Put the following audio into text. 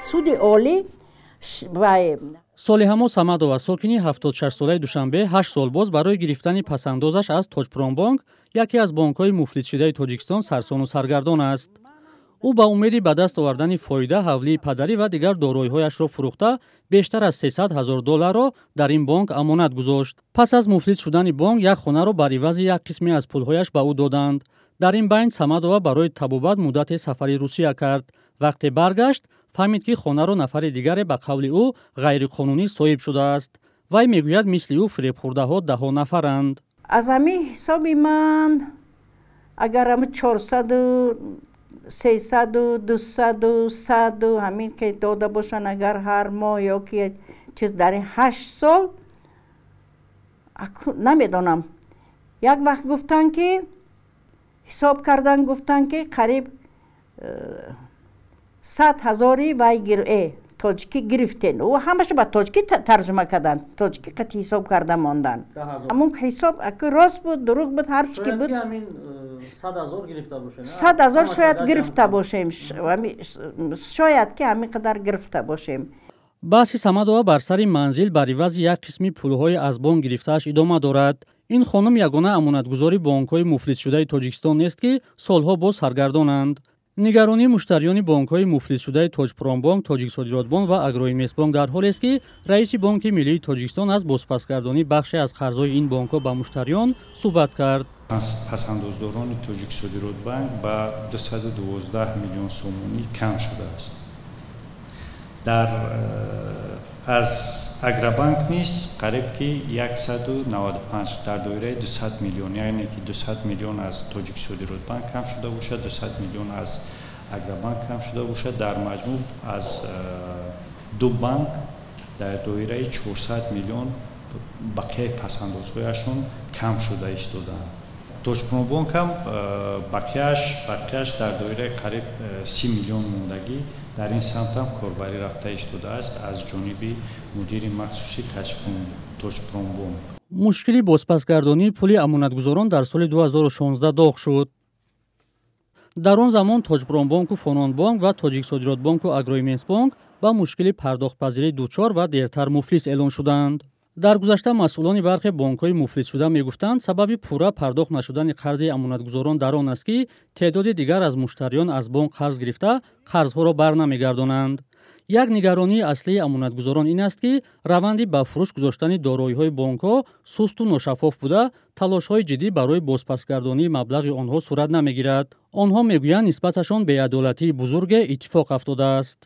суди олӣ солиҳамо самадова сокини 76-солаи душанбе 8 сол боз барои гирифтани пасандозаш аз Тоҷпромбонк, яке аз бонкҳои муфлисшудаи Тоҷикистон, сарсону саргардон аст. ӯ ба умеди ба даст овардани фоида ҳавлии падарӣ ва дигар дороиҳояшро фурӯхта бештар аз $300,000 дар ин бонк амонат гузошт. пас аз муфлис шудани бонк як хонаро бар ивази як қисме аз пулҳояш ба ӯ доданд. дар ин байн Самадова барои табобат муддате сафари Русия кард. вақте баргашт, фаҳмид ки хонаро нафари дигаре ба қавли ӯ ғайриқонунӣ соҳиб шудааст. вай мегӯяд мисли ӯ фиребхӯрдаҳо даҳо нафаранд. аз ҳамин ҳисоби ман агар 400 300 200 100 ҳамин ки дода бошанд, агар ҳар моҳ ё ки чиз дар ин 8 сол намедонам. як вақт гуфтанд ки ҳисоб кардан, гуфтанд ки қариб 100,000 вай тоҷикӣ гирифтен. ӯ ҳамаша ба тоҷикӣ тарҷума карданд, тоҷикӣ қати ҳисоб карда мондан. ҳамун ҳисоб рост буд, дурӯғ буд, ҳар чӣ ки буд. 100,000 гирифта бошем. 100,000 шояд гирифта бошем. шояд ки ҳамин қадар гирифта бошем. баҳси Самадова бар сари манзил бар ивази як қисми пулҳои аз бонк гирифтааш идома дорад. ин хонум ягона амонатгузори бонкҳои муфлисшудаи Тоҷикистон нест, ки солҳо боз саргардонанд. нигаронии муштариёни бонкҳои муфлисшудаи Тоҷпромбонк, Тоҷиксодиротбонк ва Агроинвестбонк дар ҳолест, ки раиси Бонки Миллии Тоҷикистон аз бозпасгардонӣ бахше аз қарзҳои ин бонкҳо ба муштариён суҳбат кард. пасандоздорони Тоҷиксодиротбанк ба 212 миллион сомонӣ кам шудааст. аз Агробанк низ қариб ки 195 дар доираи 200 миллион, яъне ки 200 миллион аз Тоҷиксодиротбанк кам шуда бошад, 200 миллион аз Агробанк кам шуда бошад. дар маҷмӯъ аз ду банк дар доираи 400 миллион бақияи пасандозҳояшон кам шуда истодаанд. Тоҷпромбонк ҳам бақияш дар доираи қариб 30 миллион мондагӣ дар ин самт ҳам корбарӣ рафта истодааст аз ҷониби мудири махсуси Тоҷпромбонк. мушкили бозпасгардонии пули амонатгузорон дар соли 2016 доғ шуд. дар он замон Тоҷпромбонку Фононбонк ва Тоҷиксодиротбонку Агроинвестбонк ба мушкили пардохтпазирӣ дучор ва дертар муфлис эълон шуданд. дар гузашта масъулони бархе бонкҳои муфлисшуда мегуфтанд, сабаби пурра пардохт нашудани қарзи амонатгузорон дар он аст, ки теъдоди дигар аз муштариён аз бонк қарз гирифта қарзҳоро барнамегардонанд. як нигаронии аслии амонатгузорон ин аст, ки раванди ба фурӯш гузоштани дороиҳои бонкҳо сусту ношаффоф буда, талошҳои ҷиддӣ барои бозпасгардонии маблағи онҳо сурат намегирад. онҳо мегӯянд нисбаташон беадолатии бузурге иттифоқ афтодааст.